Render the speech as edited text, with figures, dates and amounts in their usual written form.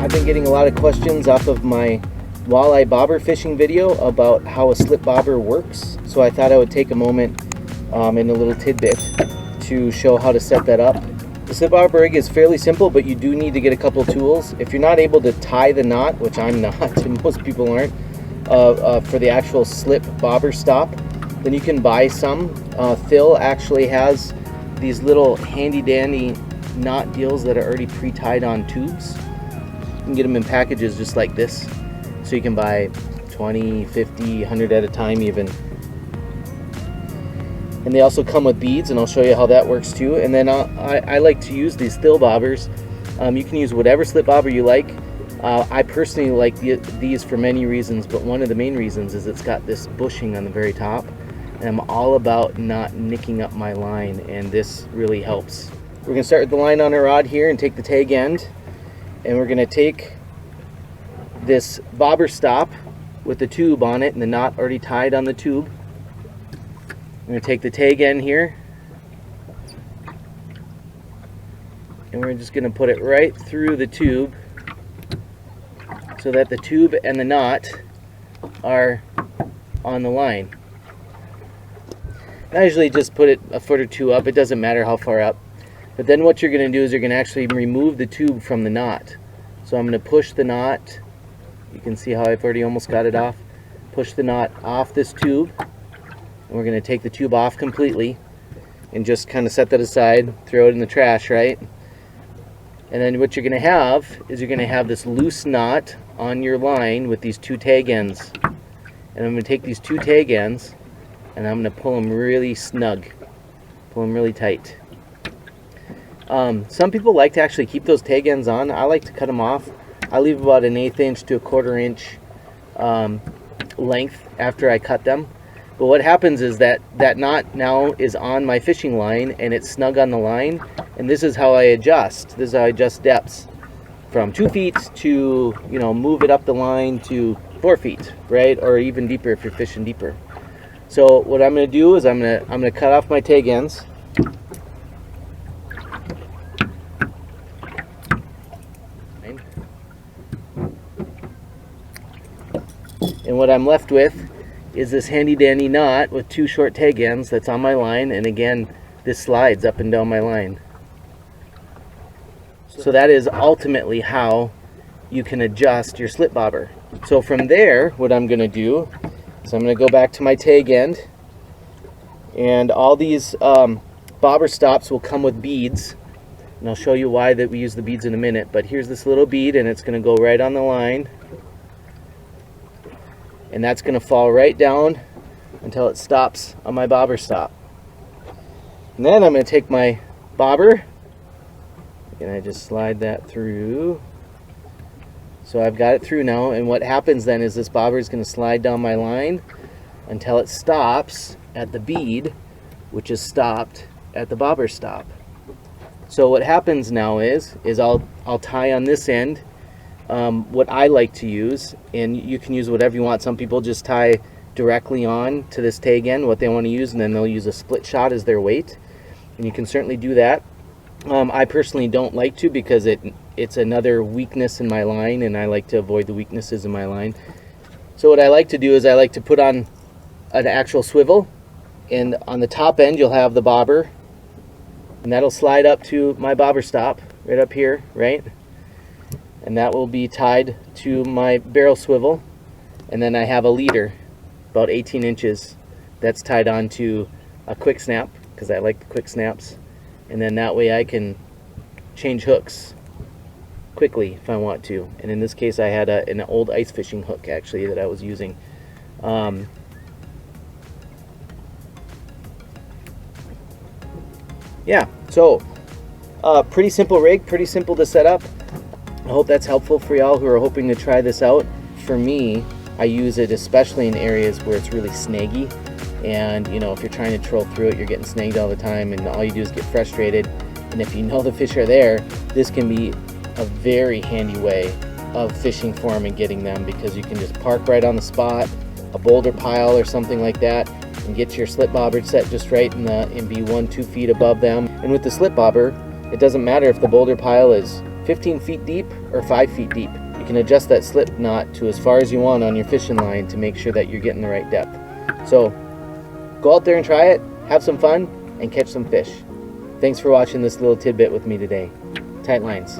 I've been getting a lot of questions off of my walleye bobber fishing video about how a slip bobber works, so I thought I would take a moment in a little tidbit to show how to set that up. The slip bobber rig is fairly simple, but you do need to get a couple tools. If you're not able to tie the knot, which I'm not and most people aren't, for the actual slip bobber stop, then you can buy some. Phil actually has these little handy dandy knot deals that are already pre-tied on tubes. You can get them in packages just like this, so you can buy 20, 50, 100 at a time even. And they also come with beads, and I'll show you how that works too. And then I like to use these still bobbers. You can use whatever slip bobber you like. I personally like these for many reasons, but one of the main reasons is it's got this bushing on the very top, and I'm all about not nicking up my line, and this really helps. We're going to start with the line on our rod here and take the tag end, and we're going to take this bobber stop with the tube on it and the knot already tied on the tube. I'm going to take the tag end here, and we're just going to put it right through the tube so that the tube and the knot are on the line. I usually just put it a foot or two up, it doesn't matter how far up. But then what you're going to do is you're going to actually remove the tube from the knot. So I'm going to push the knot, you can see how I've already almost got it off, push the knot off this tube, and we're going to take the tube off completely and just kind of set that aside, throw it in the trash, right? And then what you're going to have is you're going to have this loose knot on your line with these two tag ends. And I'm going to take these two tag ends and I'm going to pull them really snug, pull them really tight. Some people like to actually keep those tag ends on. I like to cut them off. I leave about an 1/8 inch to a 1/4 inch length after I cut them. But what happens is that knot now is on my fishing line and it's snug on the line, and this is how I adjust. This is how I adjust depths from 2 feet to, you know, move it up the line to 4 feet, right? Or even deeper if you're fishing deeper. So what I'm going to do is I'm going to cut off my tag ends. And what I'm left with is this handy dandy knot with 2 short tag ends that's on my line, and again this slides up and down my line. So that is ultimately how you can adjust your slip bobber. So from there, what I'm going to do is I'm going to go back to my tag end, and all these bobber stops will come with beads, and I'll show you why that we use the beads in a minute. But here's this little bead, and it's going to go right on the line, and that's going to fall right down until it stops on my bobber stop. And then I'm going to take my bobber and I just slide that through. So I've got it through now, and what happens then is this bobber is going to slide down my line until it stops at the bead, which is stopped at the bobber stop. So what happens now is I'll tie on this end what I like to use, and you can use whatever you want. Some people just tie directly on to this tag end what they want to use, and then they'll use a split shot as their weight, and you can certainly do that. I personally don't like to, because it's another weakness in my line, and I like to avoid the weaknesses in my line. So what I like to do is I like to put on an actual swivel, and on the top end you'll have the bobber, and that'll slide up to my bobber stop right up here, right? And that will be tied to my barrel swivel, and then I have a leader about 18 inches that's tied onto a quick snap, because I like the quick snaps, and then that way I can change hooks quickly if I want to. And in this case I had an old ice fishing hook actually that I was using. Yeah, so pretty simple rig, pretty simple to set up. I hope that's helpful for y'all who are hoping to try this out. For me, I use it especially in areas where it's really snaggy, and you know, if you're trying to troll through it, you're getting snagged all the time, and all you do is get frustrated. And if you know the fish are there, this can be a very handy way of fishing for them and getting them, because you can just park right on the spot, a boulder pile or something like that, and get your slip bobber set just right and be 1-2 feet above them. And with the slip bobber, it doesn't matter if the boulder pile is 15 feet deep or 5 feet deep. You can adjust that slip knot to as far as you want on your fishing line to make sure that you're getting the right depth. So go out there and try it, have some fun, and catch some fish. Thanks for watching this little tidbit with me today. Tight lines.